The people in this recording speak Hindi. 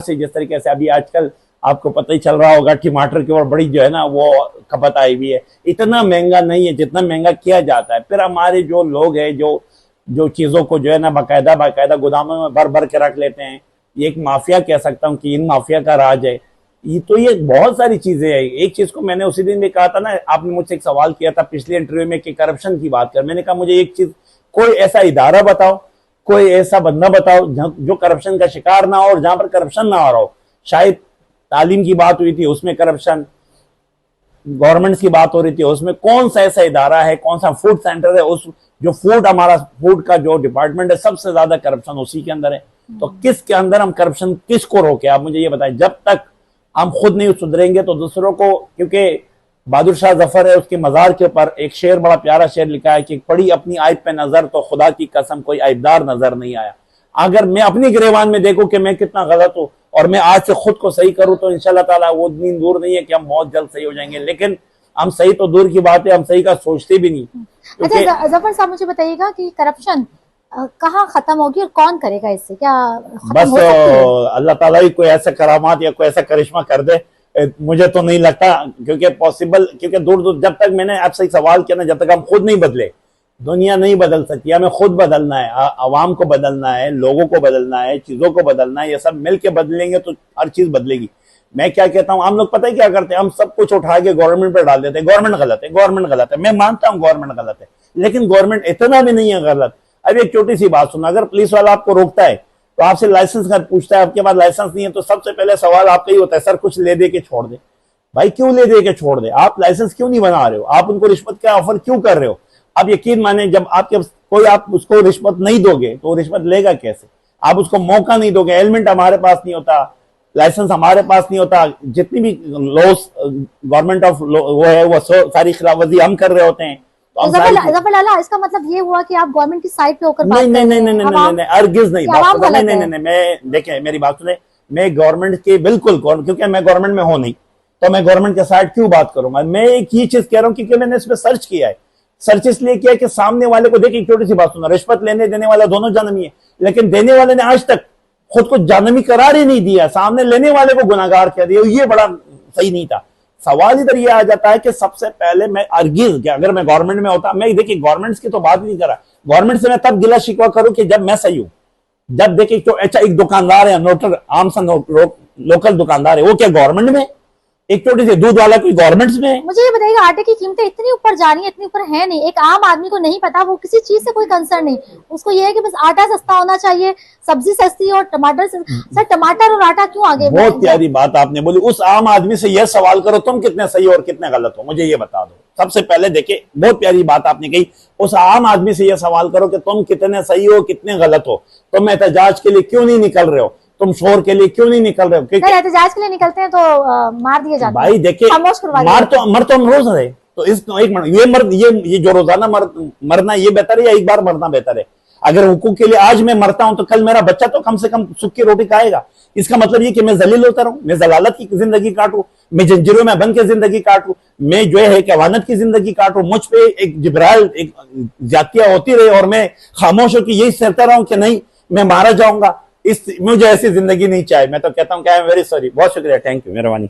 से जिस तरीके से अभी आजकल आपको पता ही चल रहा होगा टमाटर की और बड़ी जो है ना वो खपत आई हुई है, इतना महंगा नहीं है जितना महंगा किया जाता है। फिर हमारे जो लोग हैं जो जो चीजों को जो है ना बाकायदा गोदामों में भर भर के रख लेते हैं, ये एक माफिया कह सकता हूँ कि इन माफिया का राज है। ये बहुत सारी चीजें हैं। एक चीज को मैंने उसी दिन भी कहा था ना, आपने मुझसे एक सवाल किया था पिछले इंटरव्यू में कि करप्शन की बात कर, मैंने कहा मुझे एक चीज, कोई ऐसा इदारा बताओ, कोई ऐसा बंदा बताओ जो करप्शन का शिकार ना हो और जहां पर करप्शन ना हो रहा हो। शायद तालीम की बात हुई थी, उसमें करप्शन, गवर्नमेंट की बात हो रही थी, उसमें कौन सा ऐसा इदारा है, कौन सा फूड सेंटर है, उस जो फूड हमारा फूड का जो डिपार्टमेंट है सबसे ज्यादा करप्शन उसी के अंदर है। तो किसके अंदर हम करप्शन किसको रोके, आप मुझे ये बताएं। जब तक हम खुद नहीं सुधरेंगे तो दूसरों को, क्योंकि बहादुर शाह जफर है उसके मजार के ऊपर एक शेर, बड़ा प्यारा शेर लिखा है कि पड़ी अपनी आयब पे नजर तो खुदा की कसम कोई आयबदार नजर नहीं आया। अगर मैं अपनी गिरेबान में देखूं कि मैं कितना गलत हूं और मैं आज से खुद को सही करूं तो इंशाल्लाह ताला वो दिन दूर नहीं है कि हम बहुत जल्द सही हो जाएंगे। लेकिन हम सही तो दूर की बात है, हम सही का सोचते भी नहीं। अच्छा जफर साहब, मुझे बताइएगा कि करप्शन कहाँ खत्म होगी और कौन करेगा इससे, क्या बस अल्लाह ताला ही कोई ऐसा करामात या कोई ऐसा करिश्मा कर दे, मुझे तो नहीं लगता, क्योंकि पॉसिबल, क्योंकि दूर दूर जब तक मैंने आपसे सवाल किया ना, जब तक हम खुद नहीं बदले दुनिया नहीं बदल सकती। हमें खुद बदलना है, आवाम को बदलना है, लोगों को बदलना है, चीजों को बदलना है। ये सब मिलके बदलेंगे तो हर चीज बदलेगी। मैं क्या कहता हूँ, हम लोग पता है क्या करते हैं, हम सब कुछ उठा के गवर्नमेंट पर डाल देते हैं, गवर्नमेंट गलत है, गवर्नमेंट गलत है। मैं मानता हूँ गवर्नमेंट गलत है, लेकिन गवर्नमेंट इतना भी नहीं है गलत। अब एक छोटी सी बात सुना, अगर पुलिस वाला आपको रोकता है तो आपसे लाइसेंस का पूछता है, आपके पास लाइसेंस नहीं है, तो सबसे पहले सवाल आपका ही होता है, सर कुछ ले दे के छोड़ दे। भाई क्यों ले दे के छोड़ दे, आप लाइसेंस क्यों नहीं बना रहे हो, आप उनको रिश्वत का ऑफर क्यों कर रहे हो। आप यकीन माने, जब आपके कोई, आप उसको रिश्वत नहीं दोगे तो रिश्वत लेगा कैसे, आप उसको मौका नहीं दोगे। हेलमेट हमारे पास नहीं होता, लाइसेंस हमारे पास नहीं होता, जितनी भी लॉस गवर्नमेंट ऑफ वो है वो सारी खिलाफवर्जी हम कर रहे होते हैं। तो जफर लाला, इसका मतलब ये हुआ कि आप गवर्नमेंट की साइड पे होकर नहीं नहीं नहीं नहीं नहीं अर्गिज नहीं, नहीं, मैं देखें मेरी बात सुने, मैं गवर्नमेंट के बिल्कुल, क्योंकि मैं गवर्नमेंट में हूं नहीं तो मैं गवर्नमेंट के साइड क्यों बात करूंगा। मैं एक ही चीज कह रहा हूं क्योंकि मैंने इस पर सर्च किया है। सर्च इसलिए किया कि सामने वाले को देखिए, छोटी सी बात सुना, रिश्वत लेने देने वाला दोनों जानवी है, लेकिन देने वाले ने आज तक खुद को जानवी करार ही नहीं दिया, सामने लेने वाले को गुनाहगार कह दिया। ये बड़ा सही नहीं था। सवाल इधर ये आ जाता है कि सबसे पहले मैं अर्गिज, अगर मैं गवर्नमेंट में होता, मैं देखिए गवर्नमेंट की तो बात नहीं करा, गवर्नमेंट से मैं तब गिला शिकवा करूं कि जब मैं सही हूं। जब देखिए तो अच्छा एक दुकानदार है, नोटर आम सा लोकल दुकानदार है, वो क्या गवर्नमेंट में, एक छोटी सी दूध वाला कोई गवर्नमेंट में। मुझे ये बताइएगा, आटे की कीमतें इतनी ऊपर जा रही है, इतनी ऊपर है नहीं, एक आम आदमी को नहीं पता, वो किसी चीज से कोई कंसर्न नहीं, उसको ये है कि बस आटा सस्ता होना चाहिए, सब्जी सस्ती और टमाटर सर टमाटर और आटा क्यों आगे। बहुत प्यारी बात आपने बोली। उस आम आदमी से यह सवाल करो तुम कितने सही और कितने गलत हो, मुझे ये बता दो। सबसे पहले देखिए, बहुत प्यारी बात आपने कही, उस आम आदमी से यह सवाल करो कि तुम कितने सही हो कितने गलत हो, तुम एहतजाज के लिए क्यों नहीं निकल रहे हो, तुम शोर के लिए क्यों नहीं निकल रहे हो। क्योंकि एहतजाज के लिए निकलते हैं तो मार दिए जाते हैं। भाई देखिए, मर तो हम रोज रहे, तो इस एक मिनट, ये जो रोजाना मरना ये बेहतर है या एक बार मरना बेहतर है। अगर हुकूक के लिए आज मैं मरता हूं तो कल मेरा बच्चा तो कम से कम सुख की रोटी खाएगा। इसका मतलब ये कि मैं जलील होता रहूं, मैं जलालत की जिंदगी काटूं, मैं जंजीरों में बंद के जिंदगी काटूं, मैं जो है कवानत की जिंदगी काटूं, मुझ पे एक जिब्राइल एक जातियां होती रहे और मैं खामोश होकर यही सहता रहूं कि नहीं मैं मारा जाऊंगा। मुझे ऐसी जिंदगी नहीं चाहिए। मैं तो कहता हूँ क्या, वेरी सॉरी, बहुत शुक्रिया, थैंक यू, मेहरबानी।